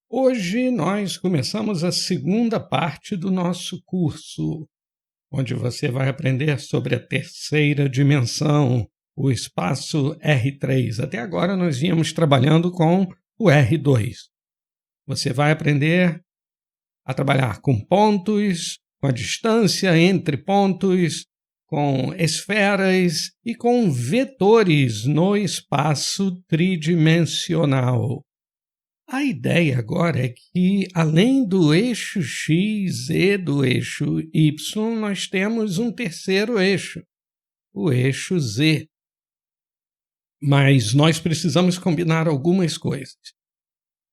Hoje nós começamos a segunda parte do nosso curso, onde você vai aprender sobre a terceira dimensão, o espaço R3. Até agora nós vínhamos trabalhando com o R2. Você vai aprender a trabalhar com pontos, com a distância entre pontos, com esferas e com vetores no espaço tridimensional. A ideia agora é que, além do eixo X e do eixo Y, nós temos um terceiro eixo, o eixo Z. Mas nós precisamos combinar algumas coisas.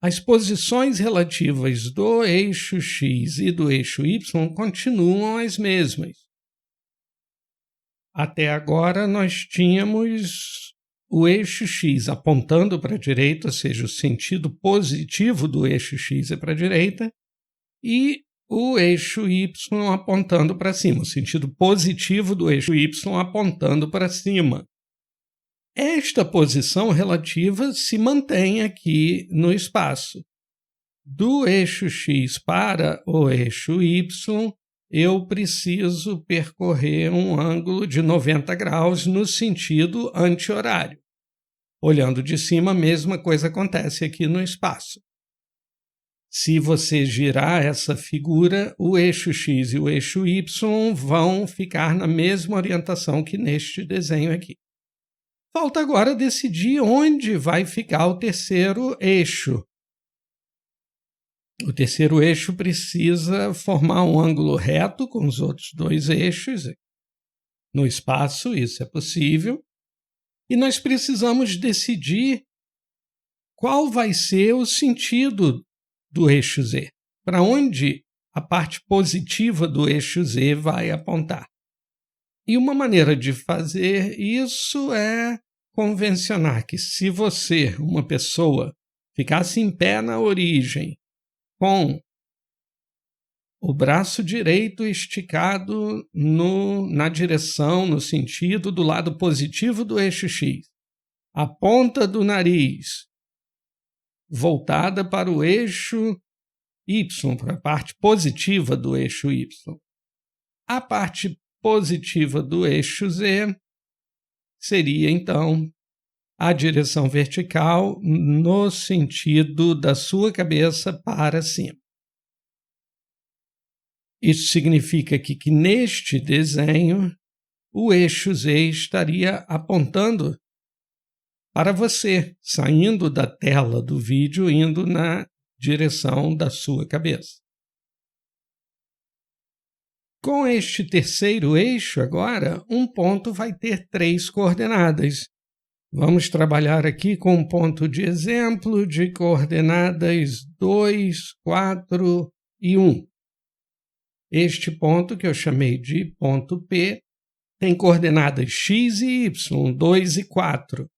As posições relativas do eixo X e do eixo Y continuam as mesmas. Até agora nós tínhamos o eixo X apontando para a direita, ou seja, o sentido positivo do eixo X é para a direita, e o eixo Y apontando para cima, o sentido positivo do eixo Y apontando para cima. Esta posição relativa se mantém aqui no espaço. Do eixo X para o eixo Y, eu preciso percorrer um ângulo de 90 graus no sentido anti-horário. Olhando de cima, a mesma coisa acontece aqui no espaço. Se você girar essa figura, o eixo X e o eixo Y vão ficar na mesma orientação que neste desenho aqui. Falta agora decidir onde vai ficar o terceiro eixo. O terceiro eixo precisa formar um ângulo reto com os outros dois eixos. No espaço, isso é possível. E nós precisamos decidir qual vai ser o sentido do eixo Z, para onde a parte positiva do eixo Z vai apontar. E uma maneira de fazer isso é convencionar que se você, uma pessoa, ficasse em pé na origem, com o braço direito esticado na direção, no sentido do lado positivo do eixo X, a ponta do nariz voltada para o eixo Y, para a parte positiva do eixo Y. A parte positiva do eixo Z seria, então, a direção vertical no sentido da sua cabeça para cima. Isso significa que neste desenho, o eixo Z estaria apontando para você, saindo da tela do vídeo, indo na direção da sua cabeça. Com este terceiro eixo, agora, um ponto vai ter 3 coordenadas. Vamos trabalhar aqui com um ponto de exemplo de coordenadas 2, 4 e 1. Este ponto, que eu chamei de ponto P, tem coordenadas x e y, 2 e 4.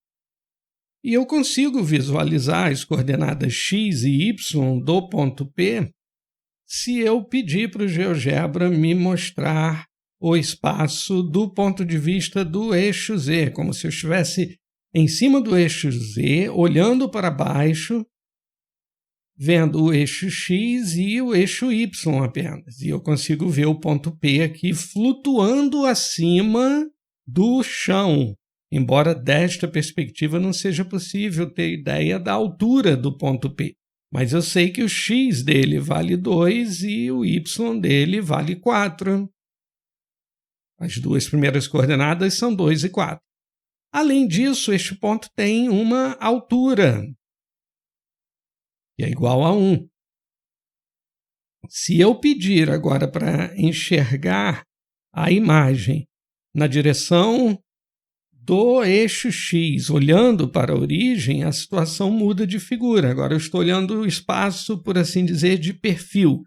E eu consigo visualizar as coordenadas x e y do ponto P se eu pedir para o GeoGebra me mostrar o espaço do ponto de vista do eixo Z, como se eu estivesse em cima do eixo Z, olhando para baixo, vendo o eixo X e o eixo Y apenas. E eu consigo ver o ponto P aqui flutuando acima do chão, embora desta perspectiva não seja possível ter ideia da altura do ponto P. Mas eu sei que o X dele vale 2 e o Y dele vale 4. As duas primeiras coordenadas são 2 e 4. Além disso, este ponto tem uma altura, que é igual a 1. Se eu pedir agora para enxergar a imagem na direção do eixo X, olhando para a origem, a situação muda de figura. Agora eu estou olhando o espaço, por assim dizer, de perfil.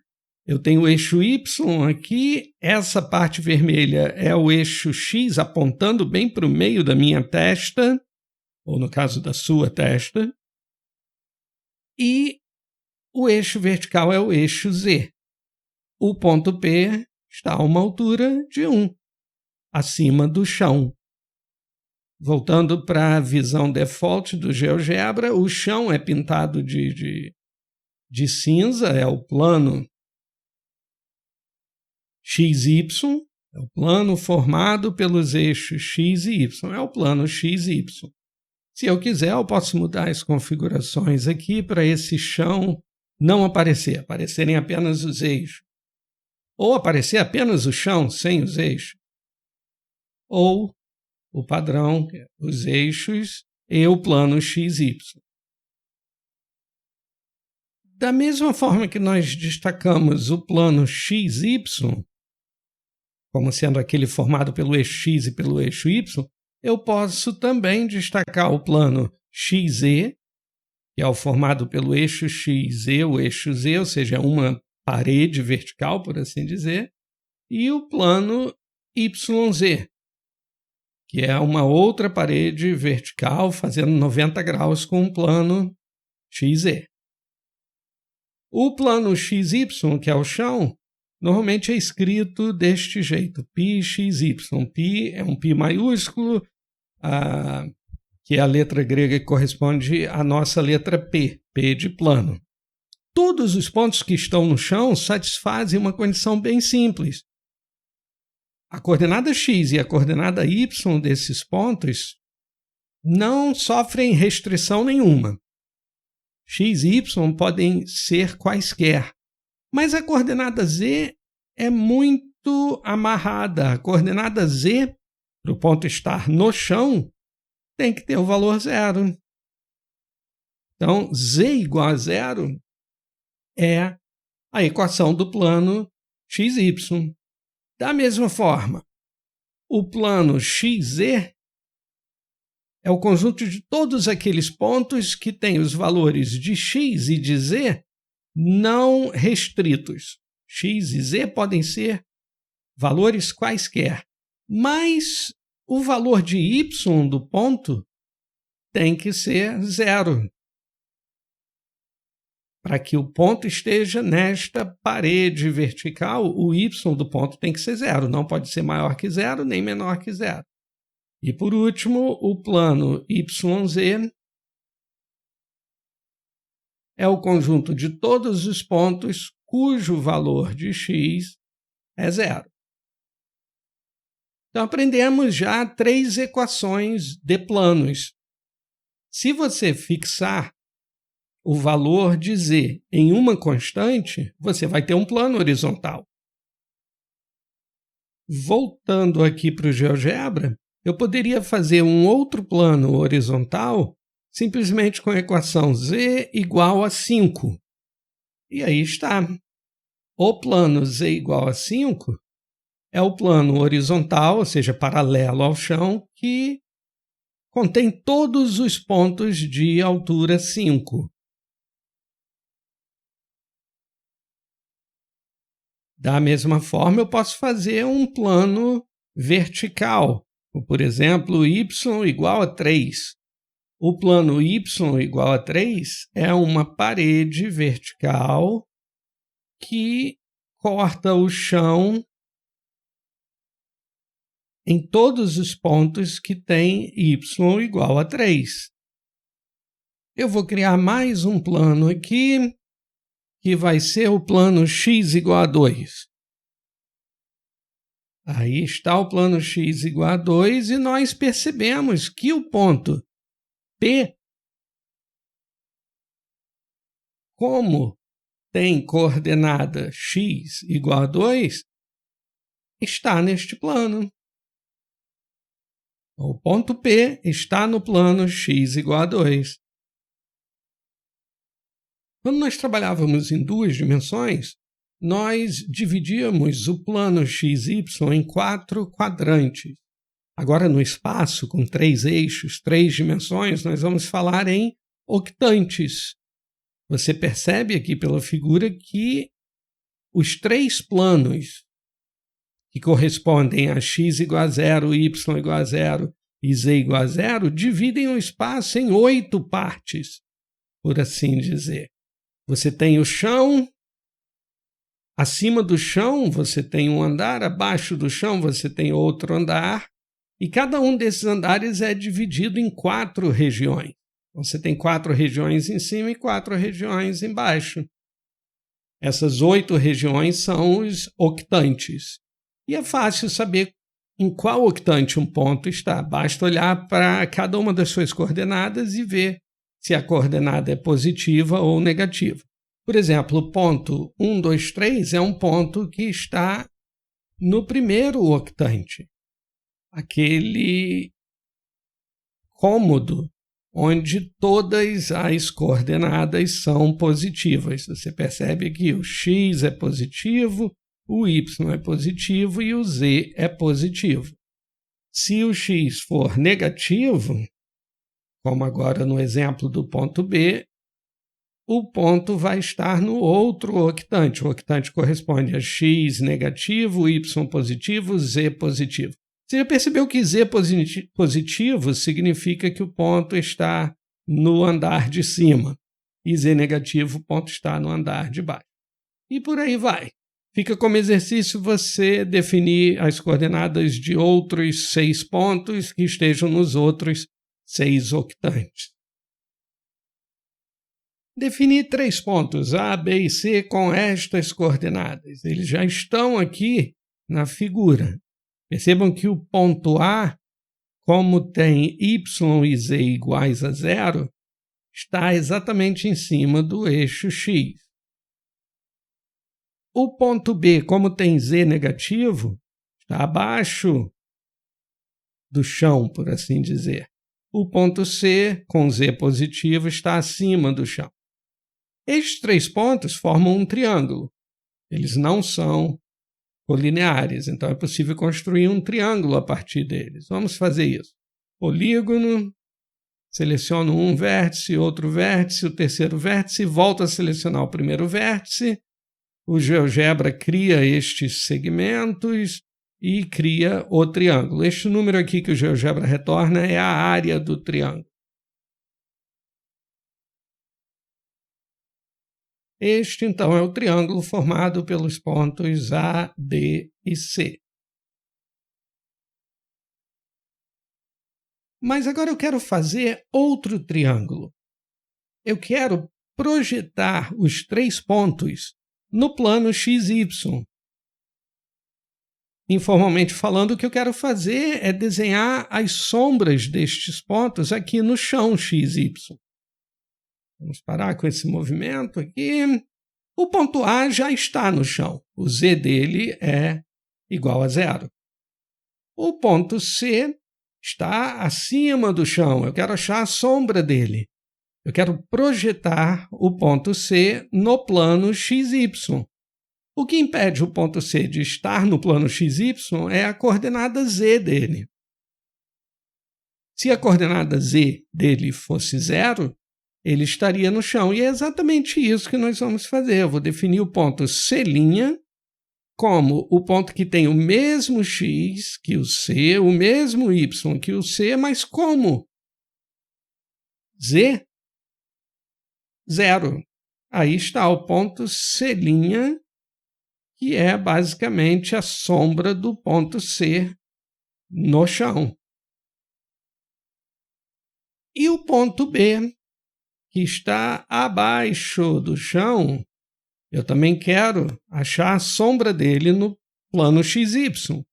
Eu tenho o eixo Y aqui, essa parte vermelha é o eixo X apontando bem para o meio da minha testa, ou no caso da sua testa, e o eixo vertical é o eixo Z. O ponto P está a uma altura de 1, acima do chão. Voltando para a visão default do GeoGebra, o chão é pintado de de cinza é o plano XY, é o plano formado pelos eixos X e Y, é o plano XY. Se eu quiser, eu posso mudar as configurações aqui para esse chão não aparecerem apenas os eixos. Ou aparecer apenas o chão sem os eixos. Ou o padrão, os eixos e o plano XY. Da mesma forma que nós destacamos o plano XY, como sendo aquele formado pelo eixo X e pelo eixo Y, eu posso também destacar o plano XZ, que é o formado pelo eixo X e o eixo Z, ou seja, uma parede vertical, por assim dizer, e o plano YZ, que é uma outra parede vertical fazendo 90 graus com o plano XZ. O plano XY, que é o chão, normalmente é escrito deste jeito, πxy. Π é um π maiúsculo, que é a letra grega que corresponde à nossa letra P, P de plano. Todos os pontos que estão no chão satisfazem uma condição bem simples. A coordenada x e a coordenada y desses pontos não sofrem restrição nenhuma. X e y podem ser quaisquer, mas a coordenada z é muito amarrada. A coordenada z, para o ponto estar no chão, tem que ter o valor zero. Então, z igual a zero é a equação do plano XY. Da mesma forma, o plano XZ é o conjunto de todos aqueles pontos que têm os valores de x e de z não restritos. X e z podem ser valores quaisquer, mas o valor de y do ponto tem que ser zero, para que o ponto esteja nesta parede vertical, o y do ponto tem que ser zero, não pode ser maior que zero nem menor que zero. E por último, o plano YZ é o conjunto de todos os pontos cujo valor de x é zero. Então aprendemos já 3 equações de planos. Se você fixar o valor de z em uma constante, você vai ter um plano horizontal. Voltando aqui para o GeoGebra, eu poderia fazer um outro plano horizontal simplesmente com a equação z igual a 5. E aí está. O plano z igual a 5 é o plano horizontal, ou seja, paralelo ao chão, que contém todos os pontos de altura 5. Da mesma forma, eu posso fazer um plano vertical, por exemplo, y igual a 3. O plano y igual a 3 é uma parede vertical que corta o chão em todos os pontos que tem y igual a 3. Eu vou criar mais um plano aqui, que vai ser o plano x igual a 2. Aí está o plano x igual a 2 e nós percebemos que o ponto P, como tem coordenada x igual a 2, está neste plano. O ponto P está no plano x igual a 2. Quando nós trabalhávamos em 2 dimensões, nós dividíamos o plano XY em 4 quadrantes. Agora, no espaço, com 3 eixos, 3 dimensões, nós vamos falar em octantes. Você percebe aqui pela figura que os 3 planos que correspondem a x igual a 0, y igual a 0 e z igual a 0 dividem o espaço em 8 partes, por assim dizer. Você tem o chão, acima do chão você tem um andar, abaixo do chão você tem outro andar, e cada um desses andares é dividido em 4 regiões. Então, você tem 4 regiões em cima e 4 regiões embaixo. Essas 8 regiões são os octantes. E é fácil saber em qual octante um ponto está. Basta olhar para cada uma das suas coordenadas e ver se a coordenada é positiva ou negativa. Por exemplo, o ponto 1, 2, 3 é um ponto que está no primeiro octante, aquele cômodo onde todas as coordenadas são positivas. Você percebe que o x é positivo, o y é positivo e o z é positivo. Se o x for negativo, como agora no exemplo do ponto B, o ponto vai estar no outro octante. O octante corresponde a x negativo, y positivo, z positivo. Você já percebeu que z positivo significa que o ponto está no andar de cima e z negativo, o ponto está no andar de baixo. E por aí vai. Fica como exercício você definir as coordenadas de outros 6 pontos que estejam nos outros 6 octantes. Definir 3 pontos A, B e C com estas coordenadas. Eles já estão aqui na figura. Percebam que o ponto A, como tem y e z iguais a 0, está exatamente em cima do eixo x. O ponto B, como tem z negativo, está abaixo do chão, por assim dizer. O ponto C, com z positivo, está acima do chão. Estes 3 pontos formam um triângulo. Eles não são colineares, então é possível construir um triângulo a partir deles. Vamos fazer isso. Polígono, seleciono um vértice, outro vértice, o terceiro vértice, volto a selecionar o primeiro vértice. O GeoGebra cria estes segmentos e cria o triângulo. Este número aqui que o GeoGebra retorna é a área do triângulo. Este, então, é o triângulo formado pelos pontos A, B e C. Mas agora eu quero fazer outro triângulo. Eu quero projetar os 3 pontos no plano XY. Informalmente falando, o que eu quero fazer é desenhar as sombras destes pontos aqui no chão XY. Vamos parar com esse movimento aqui. O ponto A já está no chão. O z dele é igual a 0. O ponto C está acima do chão. Eu quero achar a sombra dele. Eu quero projetar o ponto C no plano XY. O que impede o ponto C de estar no plano XY é a coordenada z dele. Se a coordenada z dele fosse 0, ele estaria no chão. E é exatamente isso que nós vamos fazer. Eu vou definir o ponto C' como o ponto que tem o mesmo x que o C, o mesmo y que o C, mas como z, 0. Aí está o ponto C', que é basicamente a sombra do ponto C no chão. E o ponto B, que está abaixo do chão, eu também quero achar a sombra dele no plano XY.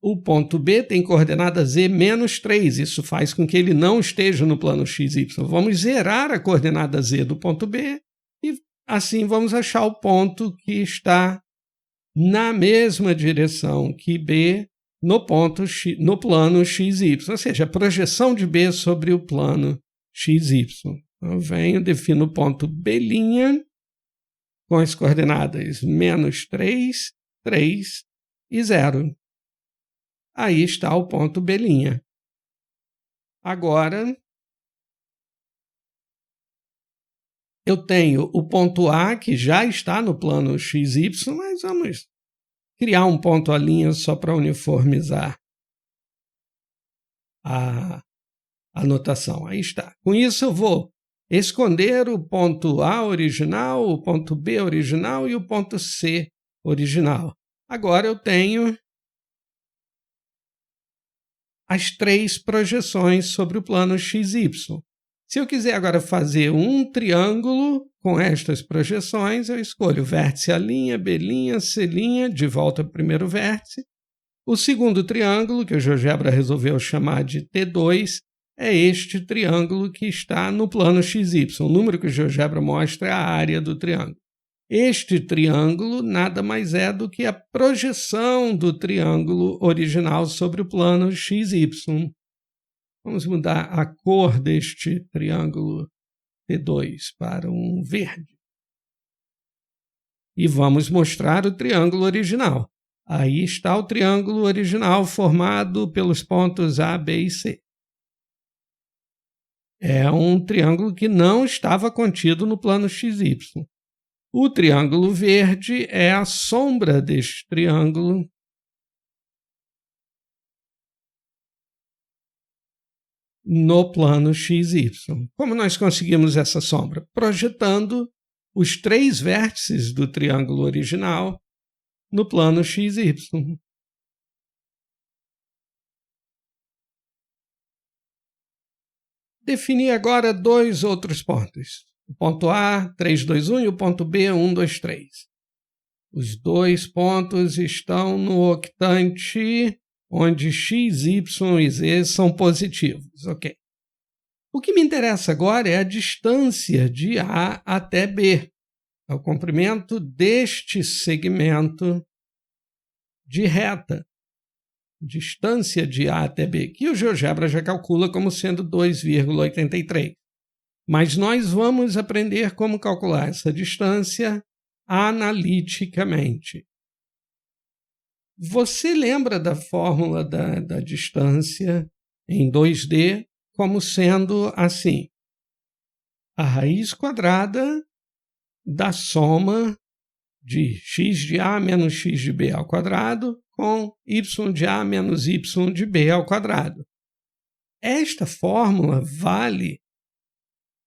O ponto B tem coordenada z menos 3. Isso faz com que ele não esteja no plano XY. Vamos zerar a coordenada z do ponto B e assim vamos achar o ponto que está na mesma direção que B no plano XY. Ou seja, a projeção de B sobre o plano XY. Eu venho, defino o ponto B' com as coordenadas menos 3, 3 e 0. Aí está o ponto B'. Agora, eu tenho o ponto A, que já está no plano XY, mas vamos criar um ponto A' só para uniformizar a notação. Aí está. Com isso, eu vou esconder o ponto A original, o ponto B original e o ponto C original. Agora eu tenho as 3 projeções sobre o plano XY. Se eu quiser agora fazer um triângulo com estas projeções, eu escolho vértice A', B', C', de volta ao primeiro vértice. O segundo triângulo, que o GeoGebra resolveu chamar de T2, é este triângulo que está no plano XY. O número que o GeoGebra mostra é a área do triângulo. Este triângulo nada mais é do que a projeção do triângulo original sobre o plano XY. Vamos mudar a cor deste triângulo T2 para um verde. E vamos mostrar o triângulo original. Aí está o triângulo original formado pelos pontos A, B e C. É um triângulo que não estava contido no plano XY. O triângulo verde é a sombra deste triângulo no plano XY. Como nós conseguimos essa sombra? Projetando os 3 vértices do triângulo original no plano XY. Definir agora 2 outros pontos. O ponto A, 3, 2, 1, e o ponto B, 1, 2, 3. Os 2 pontos estão no octante onde x, y e z são positivos. Ok. O que me interessa agora é a distância de A até B. É o comprimento deste segmento de reta. Distância de A até B, que o GeoGebra já calcula como sendo 2,83. Mas nós vamos aprender como calcular essa distância analiticamente. Você lembra da fórmula da distância em 2D como sendo assim: a raiz quadrada da soma de x de A menos x de B ao quadrado com y de A menos y de B ao quadrado. Esta fórmula vale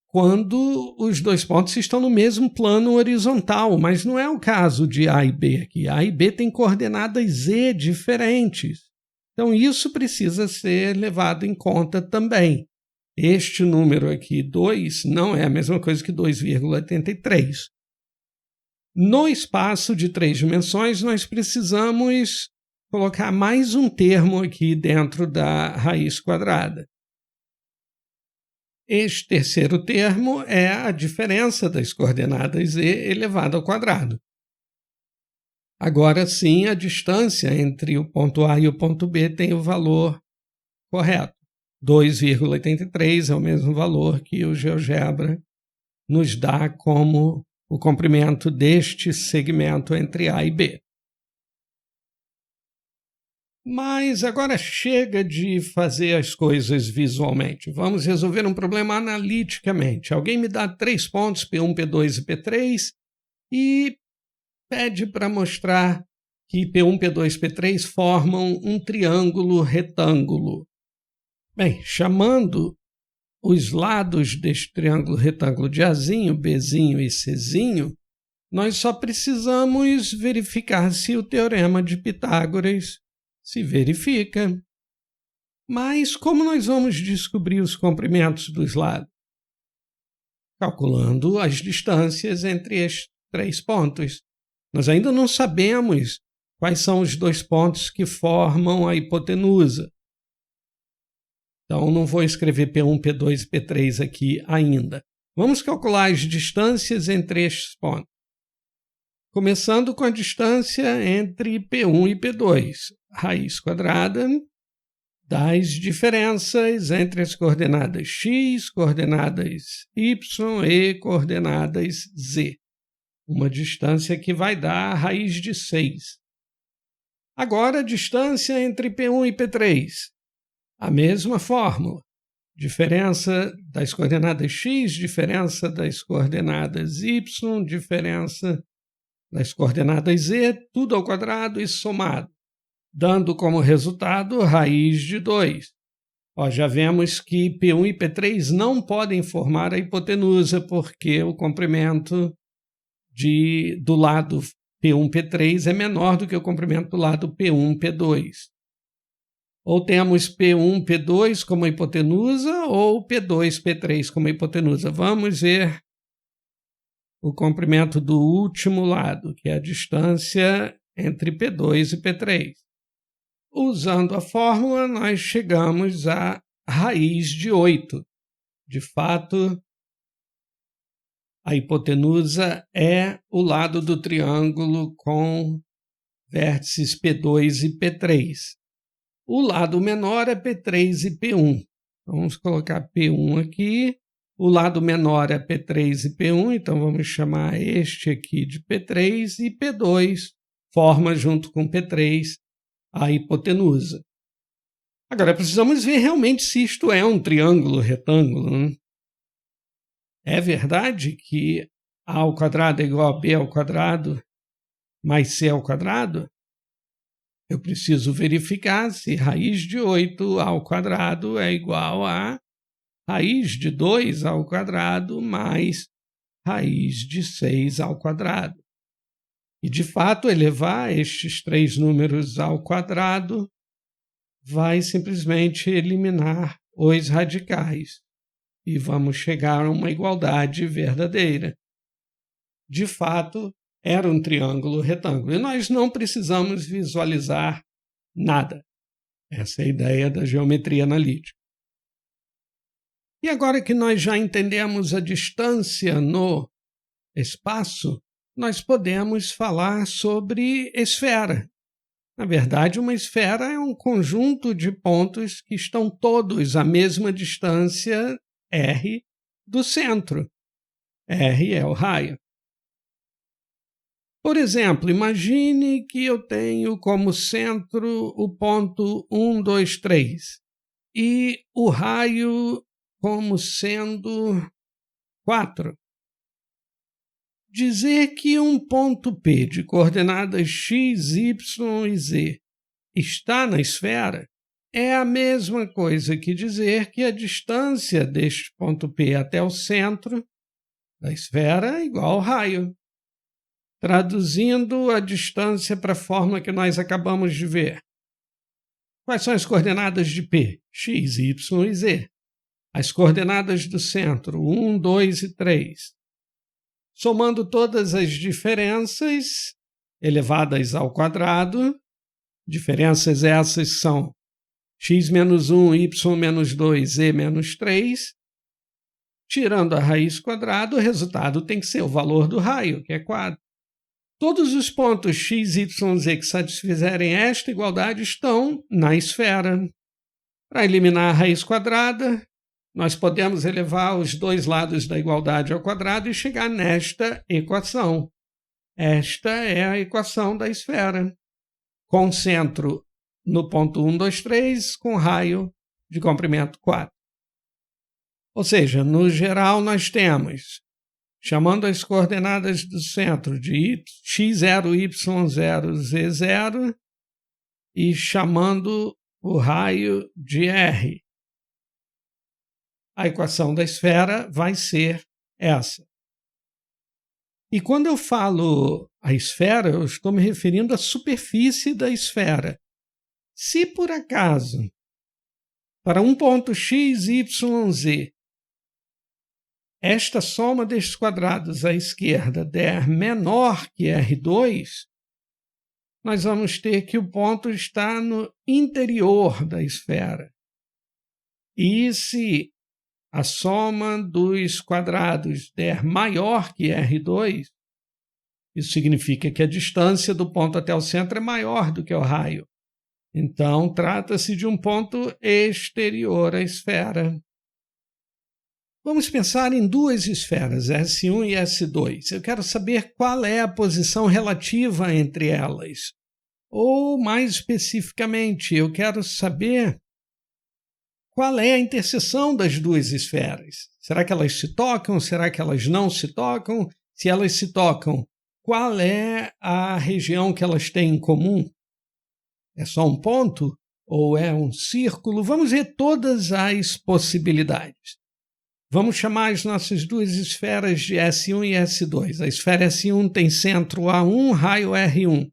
quando os 2 pontos estão no mesmo plano horizontal, mas não é o caso de A e B aqui. A e B têm coordenadas z diferentes. Então, isso precisa ser levado em conta também. Este número aqui, 2, não é a mesma coisa que 2,83. No espaço de 3 dimensões, nós precisamos colocar mais um termo aqui dentro da raiz quadrada. Este terceiro termo é a diferença das coordenadas z elevado ao quadrado. Agora sim, a distância entre o ponto A e o ponto B tem o valor correto. 2,83 é o mesmo valor que o GeoGebra nos dá como o comprimento deste segmento entre A e B. Mas agora chega de fazer as coisas visualmente. Vamos resolver um problema analiticamente. Alguém me dá 3 pontos, P1, P2 e P3, e pede para mostrar que P1, P2 e P3 formam um triângulo retângulo. Bem, chamando os lados deste triângulo retângulo de Azinho, Bzinho e Czinho, nós só precisamos verificar se o teorema de Pitágoras se verifica. Mas como nós vamos descobrir os comprimentos dos lados? Calculando as distâncias entre estes 3 pontos. Nós ainda não sabemos quais são os 2 pontos que formam a hipotenusa. Então, não vou escrever P1, P2 e P3 aqui ainda. Vamos calcular as distâncias entre estes pontos. Começando com a distância entre P1 e P2. Raiz quadrada das diferenças entre as coordenadas x, coordenadas y e coordenadas z. Uma distância que vai dar a raiz de 6. Agora, a distância entre P1 e P3. A mesma fórmula. Diferença das coordenadas x, diferença das coordenadas y, diferença das coordenadas z, tudo ao quadrado e somado, dando como resultado raiz de 2. Já vemos que P1 e P3 não podem formar a hipotenusa, porque o comprimento do lado P1, P3 é menor do que o comprimento do lado P1, P2. Ou temos P1, P2 como hipotenusa, ou P2, P3 como hipotenusa. Vamos ver o comprimento do último lado, que é a distância entre P2 e P3. Usando a fórmula, nós chegamos à raiz de 8. De fato, a hipotenusa é o lado do triângulo com vértices P2 e P3. O lado menor é P3 e P1. Vamos colocar P1 aqui. O lado menor é P3 e P1, então vamos chamar este aqui de P3 e P2 forma junto com P3 a hipotenusa. Agora precisamos ver realmente se isto é um triângulo retângulo, né? É verdade que A ao quadrado é igual a B ao quadrado mais C ao quadrado? Eu preciso verificar se raiz de 8 ao quadrado é igual a raiz de 2 ao quadrado mais raiz de 6 ao quadrado. E, de fato, elevar estes três números ao quadrado vai simplesmente eliminar os radicais. E vamos chegar a uma igualdade verdadeira. De fato, era um triângulo retângulo. E nós não precisamos visualizar nada. Essa é a ideia da geometria analítica. E agora que nós já entendemos a distância no espaço, nós podemos falar sobre esfera. Na verdade, uma esfera é um conjunto de pontos que estão todos à mesma distância R do centro. R é o raio. Por exemplo, imagine que eu tenho como centro o ponto 1, 2, 3 e o raio como sendo 4. Dizer que um ponto P de coordenadas x, y e z está na esfera é a mesma coisa que dizer que a distância deste ponto P até o centro da esfera é igual ao raio. Traduzindo a distância para a fórmula que nós acabamos de ver. Quais são as coordenadas de P? X, Y e Z. As coordenadas do centro, 1, 2 e 3. Somando todas as diferenças elevadas ao quadrado, diferenças essas são x menos 1, y menos 2, z menos 3, tirando a raiz quadrada, o resultado tem que ser o valor do raio, que é 4. Todos os pontos x, y, z que satisfizerem esta igualdade estão na esfera. Para eliminar a raiz quadrada, nós podemos elevar os dois lados da igualdade ao quadrado e chegar nesta equação. Esta é a equação da esfera, com centro no ponto 1, 2, 3, com raio de comprimento 4. Ou seja, no geral, nós temos, chamando as coordenadas do centro de x0, y0, z0 e chamando o raio de R. A equação da esfera vai ser essa. E quando eu falo a esfera, eu estou me referindo à superfície da esfera. Se por acaso, para um ponto x, y, z, esta soma destes quadrados à esquerda der menor que R2, nós vamos ter que o ponto está no interior da esfera. E se a soma dos quadrados der maior que R2, isso significa que a distância do ponto até o centro é maior do que o raio. Então, trata-se de um ponto exterior à esfera. Vamos pensar em duas esferas, S1 e S2. Eu quero saber qual é a posição relativa entre elas. Ou, mais especificamente, eu quero saber qual é a interseção das duas esferas. Será que elas se tocam? Será que elas não se tocam? Se elas se tocam, qual é a região que elas têm em comum? É só um ponto? Ou é um círculo? Vamos ver todas as possibilidades. Vamos chamar as nossas duas esferas de S1 e S2. A esfera S1 tem centro A1, raio R1.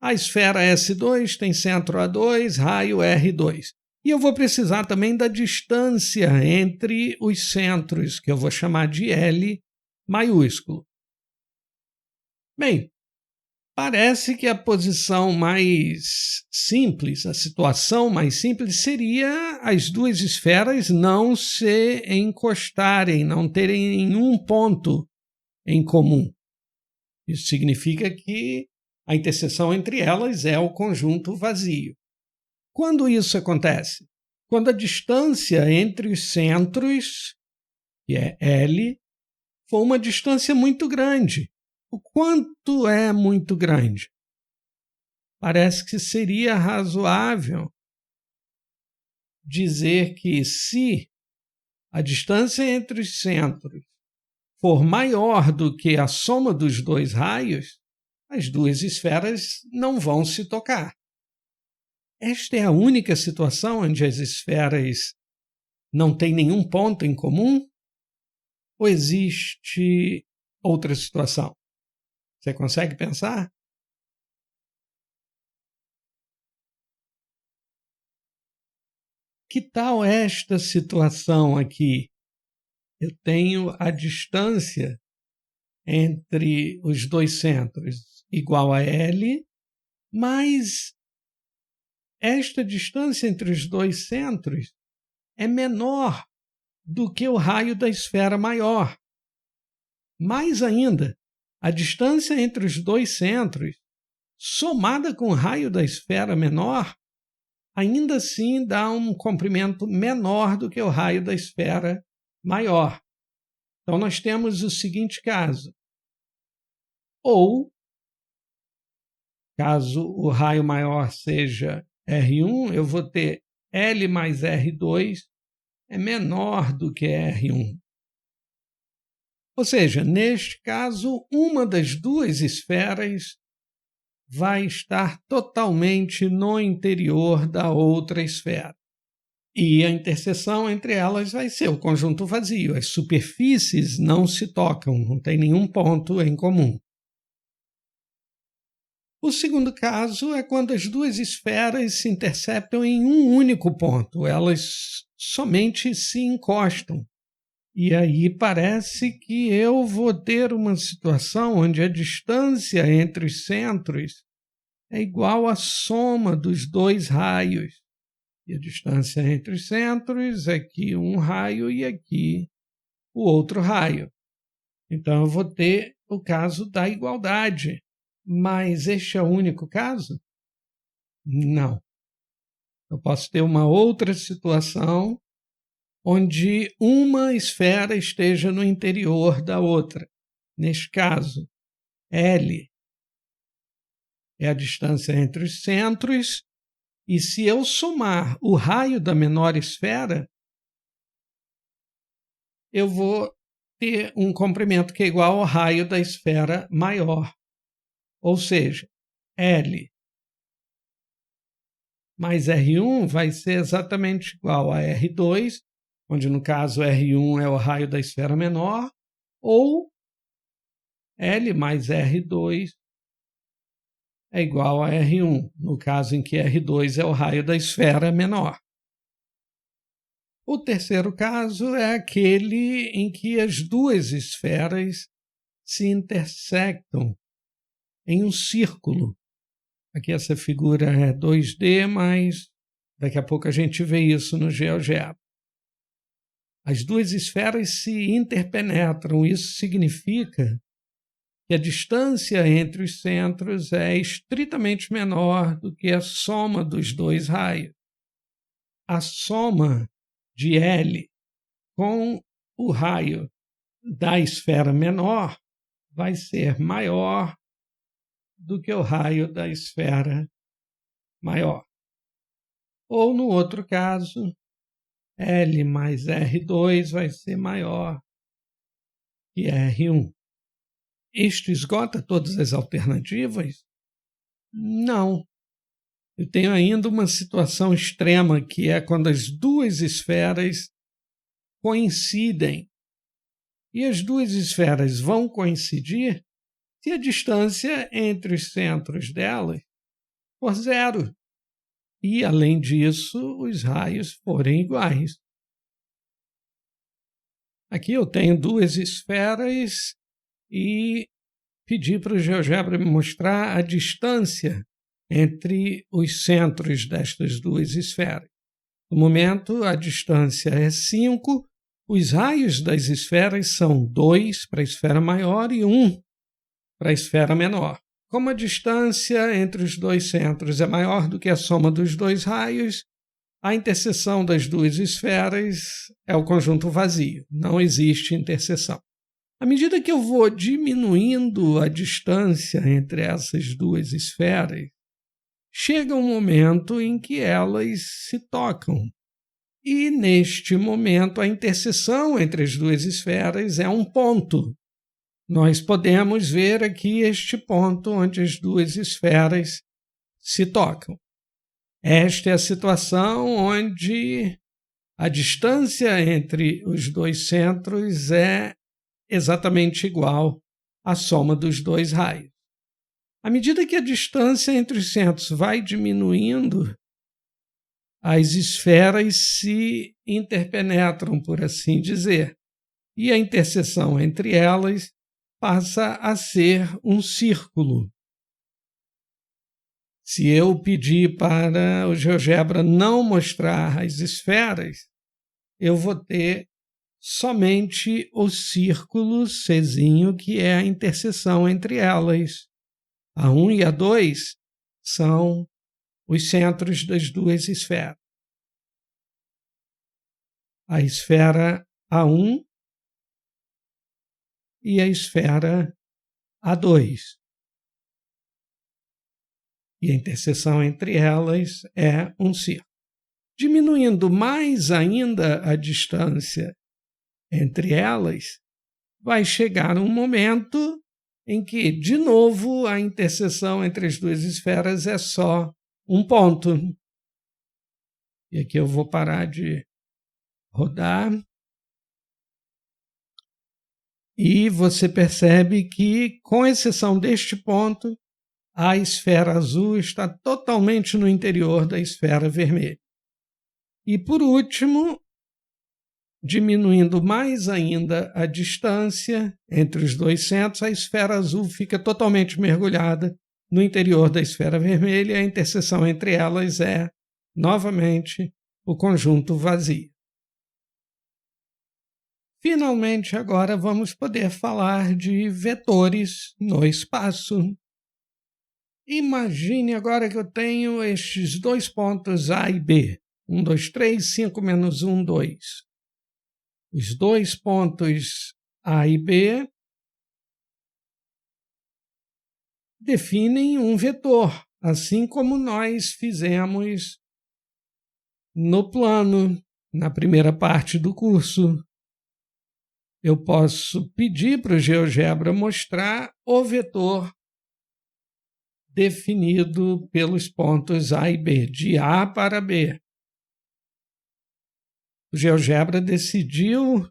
A esfera S2 tem centro A2, raio R2. E eu vou precisar também da distância entre os centros, que eu vou chamar de L maiúsculo. Bem, parece que a posição mais simples, a situação mais simples, seria as duas esferas não se encostarem, não terem nenhum ponto em comum. Isso significa que a interseção entre elas é o conjunto vazio. Quando isso acontece? Quando a distância entre os centros, que é L, for uma distância muito grande. O quanto é muito grande? Parece que seria razoável dizer que se a distância entre os centros for maior do que a soma dos dois raios, as duas esferas não vão se tocar. Esta é a única situação onde as esferas não têm nenhum ponto em comum? Ou existe outra situação? Você consegue pensar? Que tal esta situação aqui? Eu tenho a distância entre os dois centros igual a L, mas esta distância entre os dois centros é menor do que o raio da esfera maior. Mais ainda, a distância entre os dois centros, somada com o raio da esfera menor, ainda assim dá um comprimento menor do que o raio da esfera maior. Então, nós temos o seguinte caso. Ou, caso o raio maior seja R1, eu vou ter L mais R2 é menor do que R1. Ou seja, neste caso, uma das duas esferas vai estar totalmente no interior da outra esfera. E a interseção entre elas vai ser o conjunto vazio. As superfícies não se tocam, não tem nenhum ponto em comum. O segundo caso é quando as duas esferas se interceptam em um único ponto, elas somente se encostam. E aí parece que eu vou ter uma situação onde a distância entre os centros é igual à soma dos dois raios. E a distância entre os centros, aqui um raio e aqui o outro raio. Então eu vou ter o caso da igualdade. Mas este é o único caso? Não. Eu posso ter uma outra situação onde uma esfera esteja no interior da outra. Neste caso, L é a distância entre os centros, e se eu somar o raio da menor esfera, eu vou ter um comprimento que é igual ao raio da esfera maior. Ou seja, L mais R1 vai ser exatamente igual a R2, onde no caso R1 é o raio da esfera menor, ou L mais R2 é igual a R1, no caso em que R2 é o raio da esfera menor. O terceiro caso é aquele em que as duas esferas se intersectam em um círculo. Aqui essa figura é 2D, mas daqui a pouco a gente vê isso no GeoGebra. As duas esferas se interpenetram. Isso significa que a distância entre os centros é estritamente menor do que a soma dos dois raios. A soma de L com o raio da esfera menor vai ser maior do que o raio da esfera maior. Ou, no outro caso, L mais R2 vai ser maior que R1. Isto esgota todas as alternativas? Não. Eu tenho ainda uma situação extrema, que é quando as duas esferas coincidem. E as duas esferas vão coincidir se a distância entre os centros delas for zero. E, além disso, os raios forem iguais. Aqui eu tenho duas esferas e pedi para o GeoGebra me mostrar a distância entre os centros destas duas esferas. No momento, a distância é 5, os raios das esferas são 2 para a esfera maior e 1 para a esfera menor. Como a distância entre os dois centros é maior do que a soma dos dois raios, a interseção das duas esferas é o conjunto vazio, não existe interseção. À medida que eu vou diminuindo a distância entre essas duas esferas, chega um momento em que elas se tocam. E, neste momento, a interseção entre as duas esferas é um ponto. Nós podemos ver aqui este ponto onde as duas esferas se tocam. Esta é a situação onde a distância entre os dois centros é exatamente igual à soma dos dois raios. À medida que a distância entre os centros vai diminuindo, as esferas se interpenetram, por assim dizer, e a interseção entre elas passa a ser um círculo. Se eu pedir para o GeoGebra não mostrar as esferas, eu vou ter somente o círculo Czinho, que é a interseção entre elas. A 1 e a 2 são os centros das duas esferas. A esfera A1 e a esfera A2. E a interseção entre elas é um círculo. Diminuindo mais ainda a distância entre elas, vai chegar um momento em que, de novo, a interseção entre as duas esferas é só um ponto. E aqui eu vou parar de rodar. E você percebe que, com exceção deste ponto, a esfera azul está totalmente no interior da esfera vermelha. E, por último, diminuindo mais ainda a distância entre os dois centros, a esfera azul fica totalmente mergulhada no interior da esfera vermelha e a interseção entre elas é, novamente, o conjunto vazio. Finalmente, agora vamos poder falar de vetores no espaço. Imagine agora que eu tenho estes dois pontos A e B. 1, 2, 3, 5 menos 1, 2. Os dois pontos A e B definem um vetor, assim como nós fizemos no plano, na primeira parte do curso. Eu posso pedir para o GeoGebra mostrar o vetor definido pelos pontos A e B, de A para B. O GeoGebra decidiu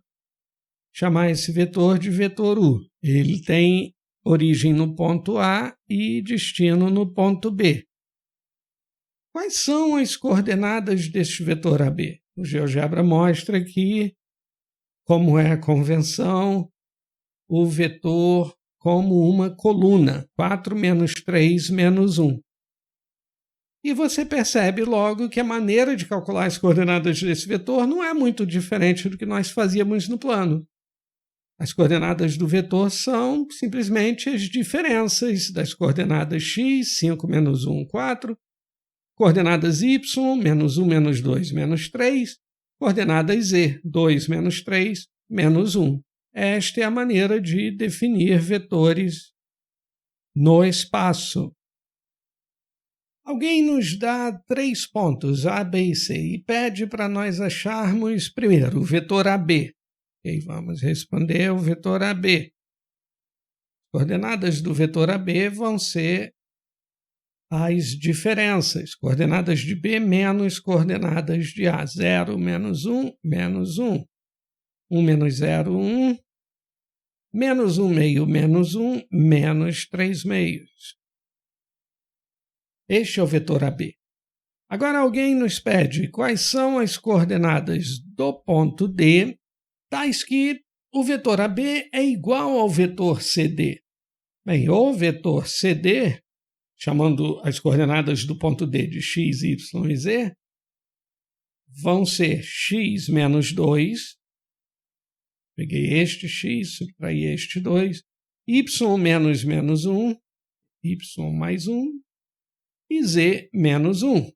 chamar esse vetor de vetor U. Ele tem origem no ponto A e destino no ponto B. Quais são as coordenadas deste vetor AB? O GeoGebra mostra que, como é a convenção, o vetor como uma coluna, 4 menos 3 menos 1. E você percebe logo que a maneira de calcular as coordenadas desse vetor não é muito diferente do que nós fazíamos no plano. As coordenadas do vetor são simplesmente as diferenças das coordenadas x, 5 menos 1, 4, coordenadas y, menos 1, menos 2, menos 3, coordenadas z, 2 menos 3, menos 1. Esta é a maneira de definir vetores no espaço. Alguém nos dá 3 pontos, A, B e C, e pede para nós acharmos, primeiro, o vetor AB. Okay, vamos responder o vetor AB. Coordenadas do vetor AB vão ser as diferenças. Coordenadas de B menos coordenadas de A. 0 menos 1, menos 1. 1 menos 0, 1. Menos 1 meio, menos 1, menos 3 meios. Este é o vetor AB. Agora alguém nos pede quais são as coordenadas do ponto D, tais que o vetor AB é igual ao vetor CD. Bem, o vetor CD, chamando as coordenadas do ponto D de x, y e z, vão ser x menos 2, peguei este x, subtraí este 2, y menos 1, y mais 1, e z menos 1.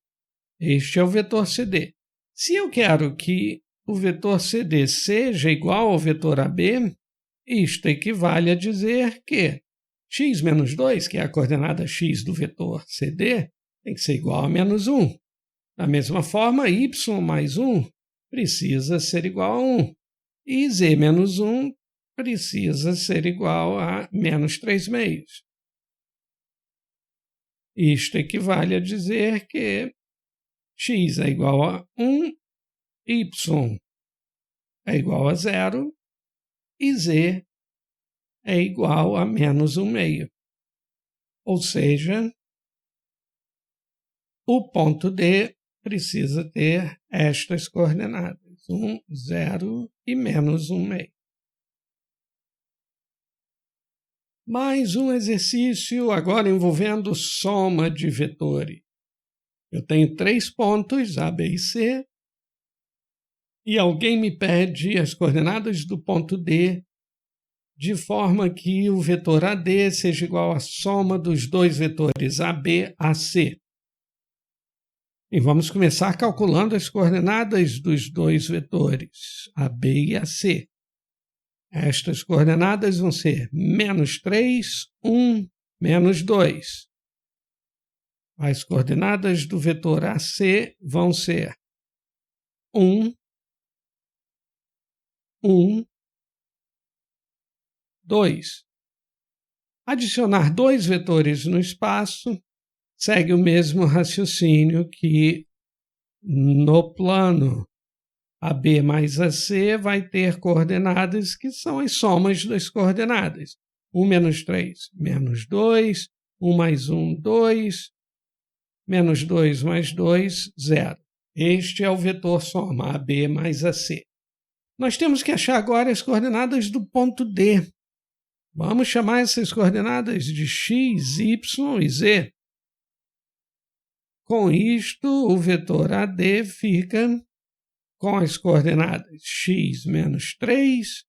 Este é o vetor CD. Se eu quero que o vetor CD seja igual ao vetor AB, isto equivale a dizer que x menos 2, que é a coordenada x do vetor CD, tem que ser igual a menos 1. Da mesma forma, y mais 1 precisa ser igual a 1. E z menos 1 precisa ser igual a menos 3 meios. Isto equivale a dizer que x é igual a 1, y é igual a 0 e z é igual a menos 1 meio. Ou seja, o ponto D precisa ter estas coordenadas, 1, 0 e menos 1 meio. Mais um exercício agora envolvendo soma de vetores. Eu tenho 3 pontos, A, B e C, e alguém me pede as coordenadas do ponto D de forma que o vetor AD seja igual à soma dos dois vetores AB, AC. E vamos começar calculando as coordenadas dos dois vetores, AB e AC. Estas coordenadas vão ser menos 3, 1, menos 2. As coordenadas do vetor AC vão ser 1, 1, 2. Adicionar dois vetores no espaço segue o mesmo raciocínio que no plano. AB mais AC vai ter coordenadas que são as somas das coordenadas. 1 menos 3, menos 2. 1 mais 1, 2. Menos 2 mais 2, 0. Este é o vetor soma, AB mais AC. Nós temos que achar agora as coordenadas do ponto D. Vamos chamar essas coordenadas de x, y e z. Com isto, o vetor AD fica com as coordenadas x menos 3,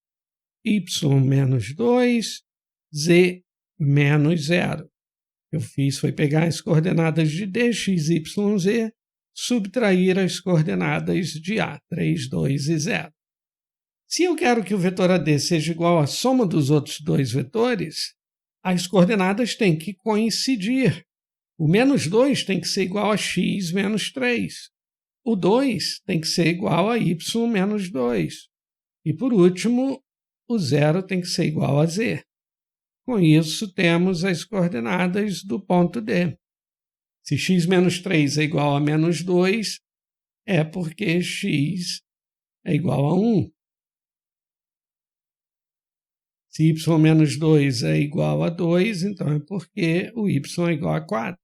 y menos 2, z menos 0. O que eu fiz foi pegar as coordenadas de D, x, y, z, subtrair as coordenadas de A, 3, 2 e 0. Se eu quero que o vetor AD seja igual à soma dos outros dois vetores, as coordenadas têm que coincidir. O menos 2 tem que ser igual a x menos 3. O 2 tem que ser igual a y menos 2. E, por último, o 0 tem que ser igual a z. Com isso, temos as coordenadas do ponto D. Se x menos 3 é igual a menos 2, é porque x é igual a 1. Se y menos 2 é igual a 2, então é porque o y é igual a 4.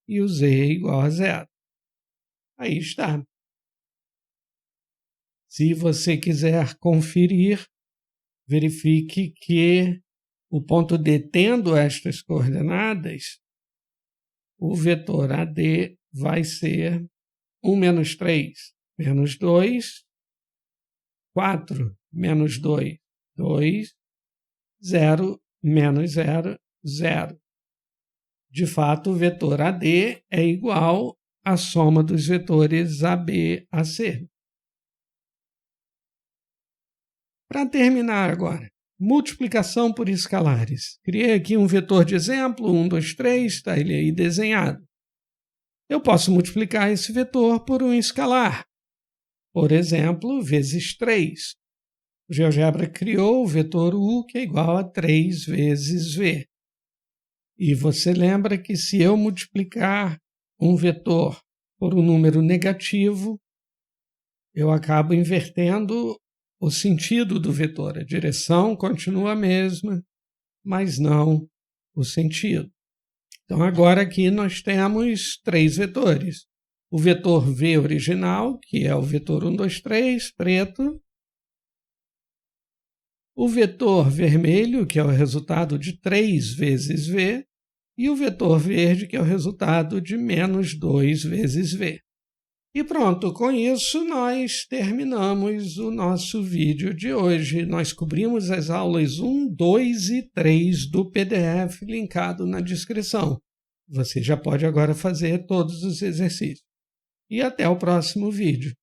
E o z é igual a 0. Aí está. Se você quiser conferir, verifique que o ponto D tendo estas coordenadas, o vetor AD vai ser 1 menos 3, menos 2, 4 menos 2, 2, 0 menos 0, 0. De fato, o vetor AD é igual à soma dos vetores AB, AC. Para terminar agora, multiplicação por escalares. Criei aqui um vetor de exemplo, 1, 2, 3, está ele aí desenhado. Eu posso multiplicar esse vetor por um escalar. Por exemplo, vezes 3. O GeoGebra criou o vetor U, que é igual a 3 vezes V. E você lembra que se eu multiplicar um vetor por um número negativo, eu acabo invertendo o sentido do vetor. A direção continua a mesma, mas não o sentido. Então, agora aqui nós temos 3 vetores. O vetor V original, que é o vetor 1, 2, 3, preto. O vetor vermelho, que é o resultado de 3 vezes V. E o vetor verde, que é o resultado de menos 2 vezes V. E pronto, com isso nós terminamos o nosso vídeo de hoje. Nós cobrimos as aulas 1, 2 e 3 do PDF linkado na descrição. Você já pode agora fazer todos os exercícios. E até o próximo vídeo.